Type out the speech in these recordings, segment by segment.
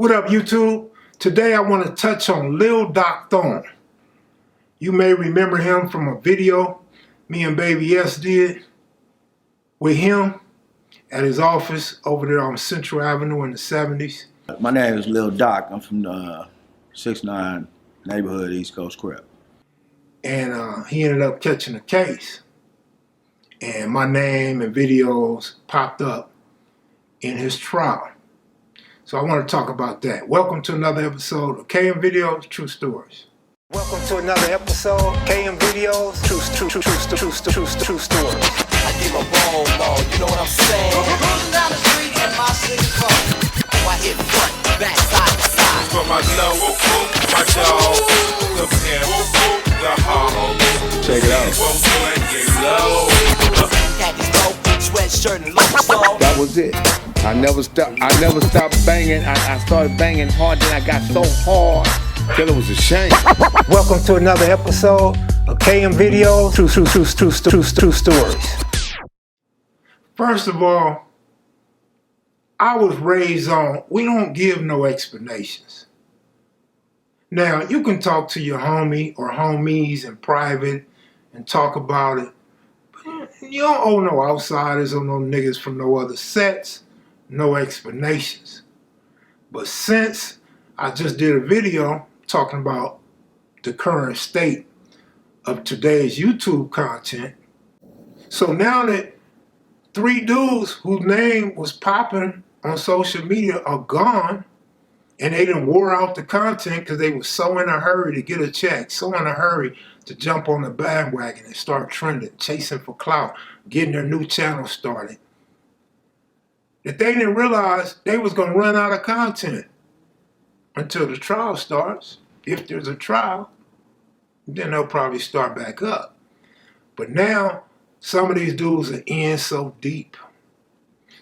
What up, YouTube? Today I want to touch on Lil Doc Thone. You may remember him from a video me and Baby S did with him at his office over there on Central Avenue in the 70s. My name is Lil Doc. I'm from the 6'9" neighborhood, East Coast Crip. And he ended up catching a case. And my name and videos popped up in his trial. So I want to talk about that. Welcome to another episode of KM Videos, True Stories. Welcome to another episode, KM Videos, True Stories. I keep a roll low, you know what I'm saying? Rolling down the street in my city car. I hit front, back, side to side. From my low, my jaw, the pimp, the hog. Check it out. Sweatshirt and low. That was it. I never stopped banging. I started banging hard, then I got so hard till it was a shame. Welcome to another episode of KM Videos, True Stories. First of all, I was raised on, we don't give no explanations. Now, you can talk to your homie or homies in private and talk about it, but you don't owe no outsiders or no niggas from no other sets no explanations. But since I just did a video talking about the current state of today's YouTube content, so now that three dudes whose name was popping on social media are gone, and they done wore out the content because they were so in a hurry to get a check, so in a hurry to jump on the bandwagon and start trending, chasing for clout, getting their new channel started, that they didn't realize they was going to run out of content until the trial starts. If there's a trial, then they'll probably start back up. But now, some of these dudes are in so deep.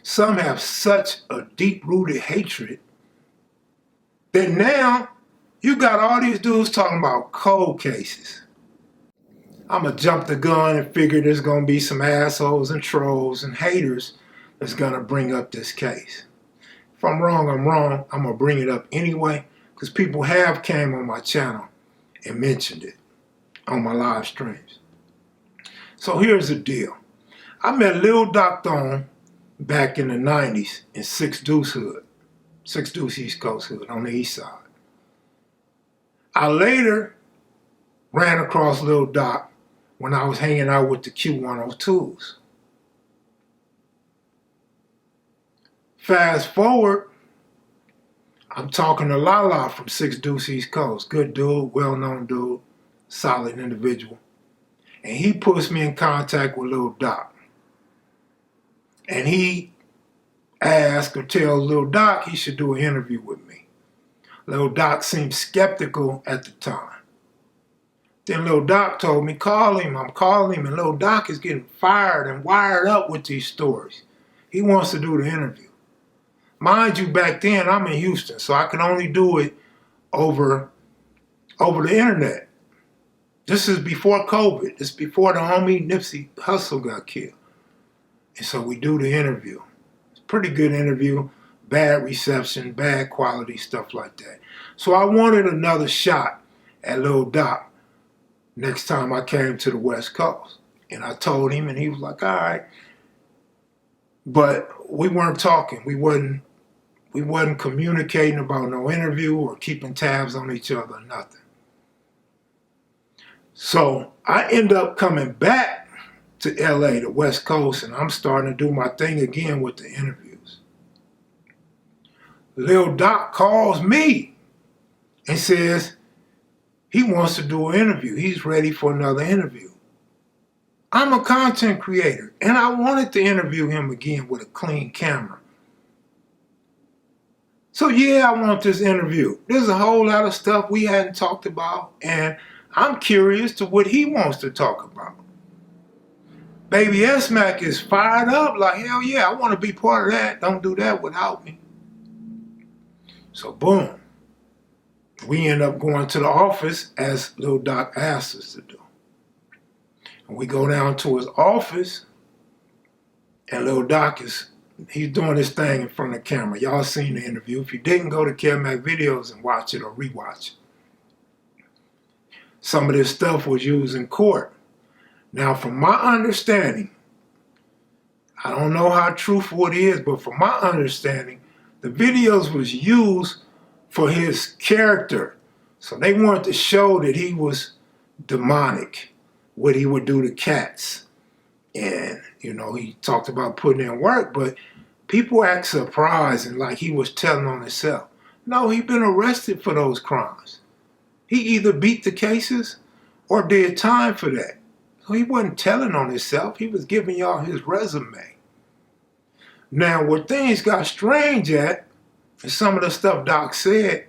Some have such a deep-rooted hatred that now you got all these dudes talking about cold cases. I'm going to jump the gun and figure there's going to be some assholes and trolls and haters that's going to bring up this case. If I'm wrong, I'm wrong. I'm going to bring it up anyway because people have came on my channel and mentioned it on my live streams. So here's the deal. I met Lil Doc Thone back in the 90s in 6 Deuce Hood. 6 Deuce East Coast Hood on the east side. I later ran across Lil Doc when I was hanging out with the Q102s. Fast forward, I'm talking to Lala from 6 Deuce East Coast. Good dude, well-known dude, solid individual. And he puts me in contact with Lil Doc. And he asked or tells Lil Doc he should do an interview with me. Lil Doc seemed skeptical at the time. Then Lil Doc told me, call him, I'm calling him, and Lil Doc is getting fired and wired up with these stories. He wants to do the interview. Mind you, back then I'm in Houston, so I could only do it over the internet. This is before COVID. This is before the homie Nipsey Hussle got killed. And so we do the interview. It's a pretty good interview, bad reception, bad quality, stuff like that. So I wanted another shot at Lil Doc next time I came to the West Coast. And I told him, and he was like, all right. But we weren't talking. We wasn't communicating about no interview or keeping tabs on each other or nothing. So I end up coming back to LA, the West Coast, and I'm starting to do my thing again with the interviews. Lil Doc calls me and says he wants to do an interview. He's ready for another interview. I'm a content creator, and I wanted to interview him again with a clean camera. So yeah, I want this interview. There's a whole lot of stuff we hadn't talked about, and I'm curious to what he wants to talk about. Baby S Mac is fired up like, hell yeah, I want to be part of that. Don't do that without me. So boom, we end up going to the office as Lil Doc asked us to do. And we go down to his office, and Lil Doc is he's doing this thing in front of the camera. Y'all seen the interview. If you didn't, go to Kev Mac videos and watch it or rewatch it. Some of this stuff was used in court. Now, from my understanding, I don't know how truthful it is, but from my understanding, the videos was used for his character. So they wanted to show that he was demonic, what he would do to cats. And, you know, he talked about putting in work, but people act surprised and like he was telling on himself. No, he'd been arrested for those crimes. He either beat the cases or did time for that. So he wasn't telling on himself. He was giving y'all his resume. Now, where things got strange at, and some of the stuff Doc said,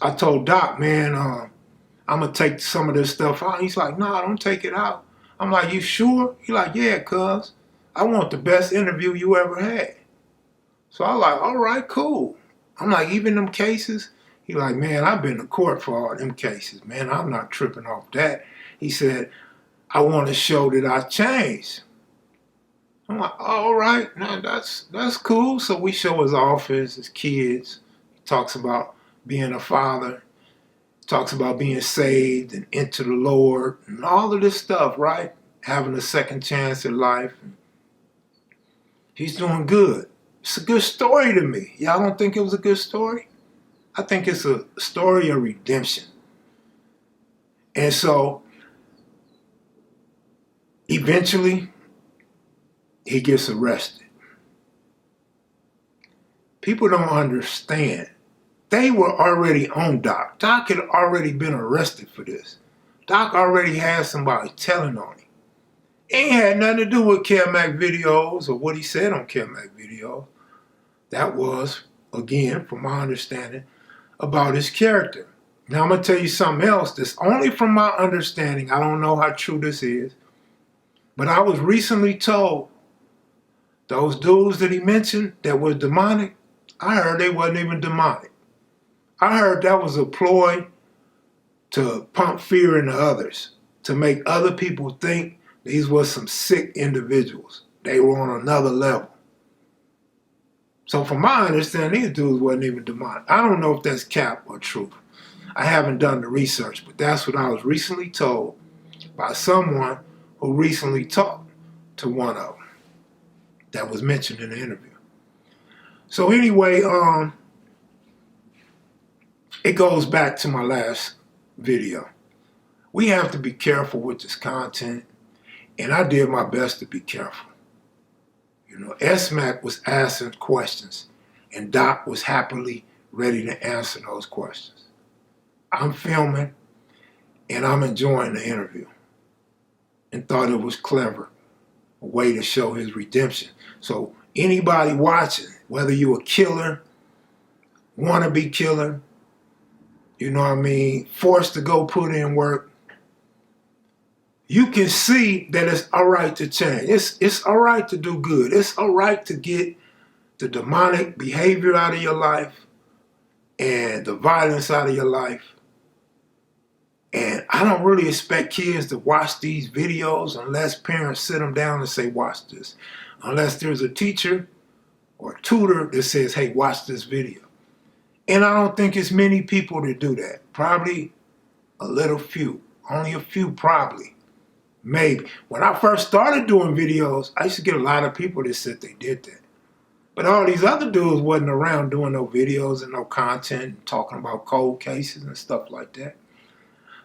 I told Doc, man, I'm going to take some of this stuff out. He's like, no, don't take it out. I'm like, you sure? He's like, yeah, cuz I want the best interview you ever had. So I'm like, all right, cool. I'm like, even them cases? He like, man, I've been to court for all them cases, man. I'm not tripping off that. He said, I want to show that I changed. I'm like, all right, now that's cool. So we show his office, his kids. He talks about being a father. Talks about being saved and into the Lord and all of this stuff, right? Having a second chance at life. He's doing good. It's a good story to me. Y'all don't think it was a good story? I think it's a story of redemption. And so, eventually, he gets arrested. People don't understand. They were already on Doc. Doc had already been arrested for this. Doc already had somebody telling on him. It ain't had nothing to do with Kev Mac videos or what he said on Kev Mac videos. That was, again, from my understanding, about his character. Now I'm going to tell you something else that's only from my understanding. I don't know how true this is. But I was recently told those dudes that he mentioned that were demonic, I heard they wasn't even demonic. I heard that was a ploy to pump fear into others, to make other people think these were some sick individuals. They were on another level. So from my understanding, these dudes wasn't even demonic. I don't know if that's cap or truth. I haven't done the research, but that's what I was recently told by someone who recently talked to one of them that was mentioned in the interview. So anyway, it goes back to my last video. We have to be careful with this content, and I did my best to be careful. You know, S-Mac was asking questions, and Doc was happily ready to answer those questions. I'm filming, and I'm enjoying the interview, and thought it was clever, a way to show his redemption. So anybody watching, whether you a killer, wannabe killer, you know what I mean, forced to go put in work, you can see that it's all right to change. It's all right to do good. It's all right to get the demonic behavior out of your life and the violence out of your life. And I don't really expect kids to watch these videos unless parents sit them down and say, watch this. Unless there's a teacher or a tutor that says, hey, watch this video. And I don't think it's many people that do that. Probably a little few. Only a few probably. Maybe. When I first started doing videos, I used to get a lot of people that said they did that. But all these other dudes wasn't around doing no videos and no content, and talking about cold cases and stuff like that.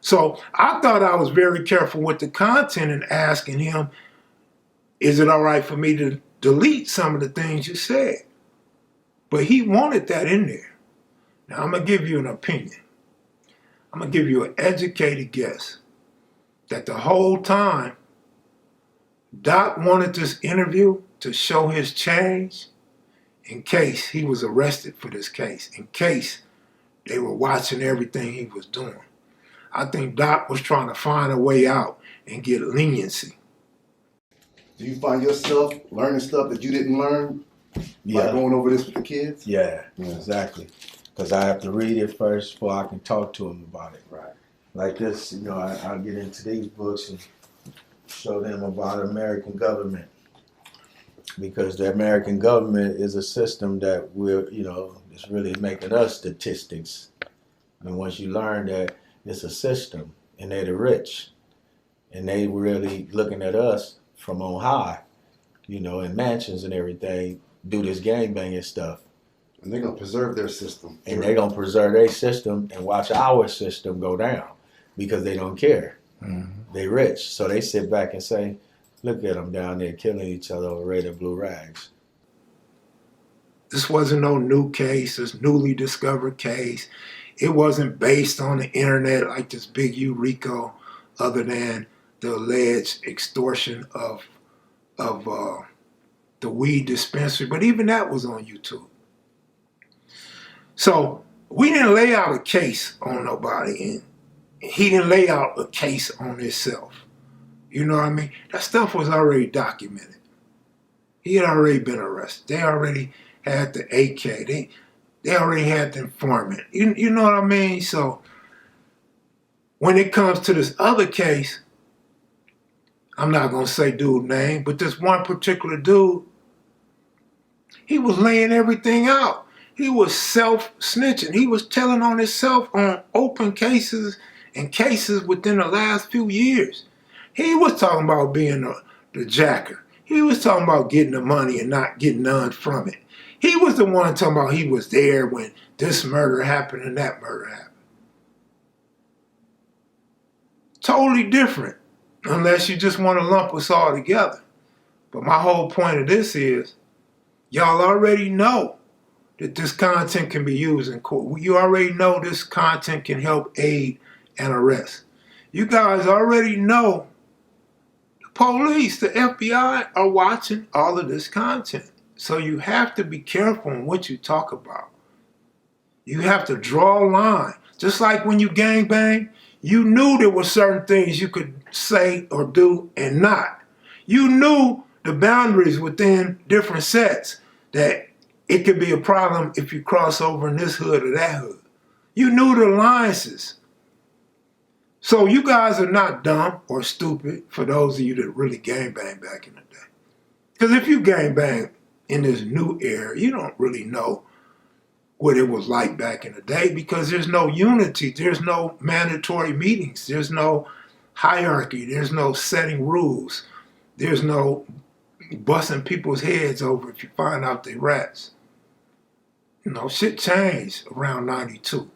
So I thought I was very careful with the content and asking him, is it all right for me to delete some of the things you said? But he wanted that in there. Now I'm going to give you an opinion. I'm going to give you an educated guess that the whole time Doc wanted this interview to show his change in case he was arrested for this case, in case they were watching everything he was doing. I think Doc was trying to find a way out and get leniency. Do you find yourself learning stuff that you didn't learn by going over this with the kids? Yeah, exactly. Because I have to read it first before I can talk to them about it. Right. Like this, you know, I'll get into these books and show them about American government. because the American government is a system that it's really making us statistics. And once you learn that it's a system and they're the rich and they really looking at us from on high, in mansions and everything, do this gangbanging stuff. And they're gonna preserve their system. And they're gonna preserve their system and watch our system go down because they don't care. Mm-hmm. They rich. So they sit back and say, look at them down there killing each other over red and blue rags. This wasn't no new case, this newly discovered case. It wasn't based on the internet like this big Eureka, other than the alleged extortion of the weed dispensary. But even that was on YouTube. So we didn't lay out a case on nobody, and he didn't lay out a case on himself. You know what I mean? That stuff was already documented. He had already been arrested. They already had the AK. They already had the informant. You know what I mean? So when it comes to this other case, I'm not going to say dude's name, but this one particular dude, he was laying everything out. He was self-snitching. He was telling on himself on open cases and cases within the last few years. He was talking about being the jacker. He was talking about getting the money and not getting none from it. He was the one talking about he was there when this murder happened and that murder happened. Totally different, unless you just want to lump us all together. But my whole point of this is, y'all already know that this content can be used in court. You already know this content can help aid an arrest. You guys already know the police, the FBI are watching all of this content. So you have to be careful in what you talk about. You have to draw a line. Just like when you gangbang, you knew there were certain things you could say or do and not. You knew the boundaries within different sets, that it could be a problem if you cross over in this hood or that hood. You knew the alliances. So you guys are not dumb or stupid, for those of you that really gangbang back in the day. Because if you gangbang in this new era, you don't really know what it was like back in the day, because there's no unity, there's no mandatory meetings, there's no hierarchy, there's no setting rules, there's no busting people's heads over if you find out they rats. Shit changed around 92,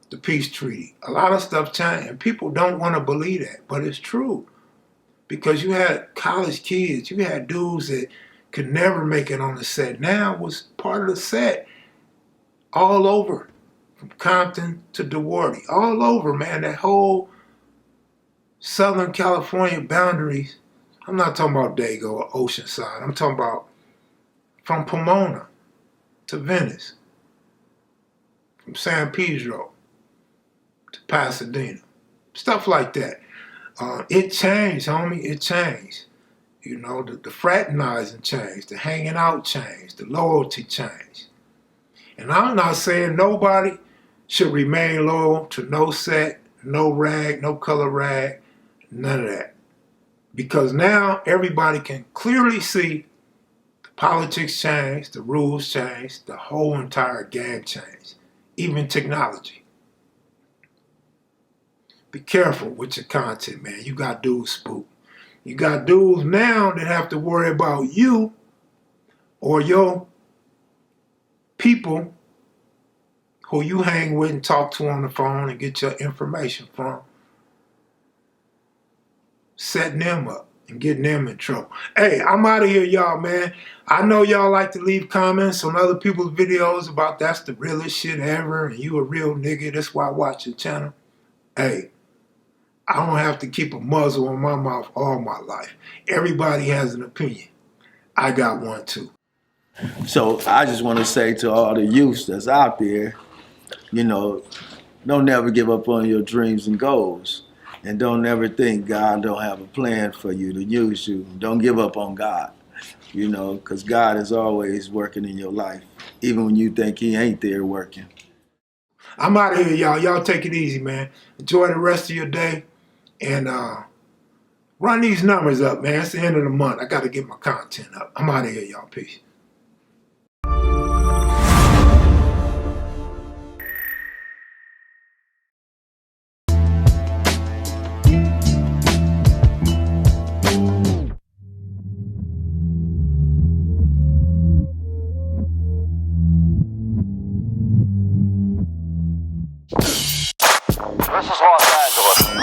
the peace treaty. A lot of stuff changed, and people don't want to believe that, but it's true. Because you had college kids, you had dudes that could never make it on the set. Now was part of the set all over, from Compton to DeWardy, all over, man. That whole Southern California boundaries. I'm not talking about Dago or Oceanside. I'm talking about from Pomona to Venice, from San Pedro to Pasadena, stuff like that. It changed, homie. It changed. The fraternizing changed, the hanging out changed, the loyalty changed. And I'm not saying nobody should remain loyal to no set, no rag, no color rag, none of that. Because now everybody can clearly see the politics changed, the rules changed, the whole entire game changed, even technology. Be careful with your content, man. You got dudes spooked. You got dudes now that have to worry about you or your people who you hang with and talk to on the phone and get your information from, setting them up and getting them in trouble. Hey, I'm out of here, y'all, man. I know y'all like to leave comments on other people's videos about that's the realest shit ever and you a real nigga, that's why I watch your channel. Hey, I don't have to keep a muzzle on my mouth all my life. Everybody has an opinion. I got one too. So I just want to say to all the youths that's out there, don't never give up on your dreams and goals. And don't ever think God don't have a plan for you to use you. Don't give up on God, because God is always working in your life, even when you think he ain't there working. I'm out of here, y'all. Y'all take it easy, man. Enjoy the rest of your day. And Run these numbers up, man. It's the end of the month. I got to get my content up. I'm out of here, y'all. Peace. This is Los Angeles.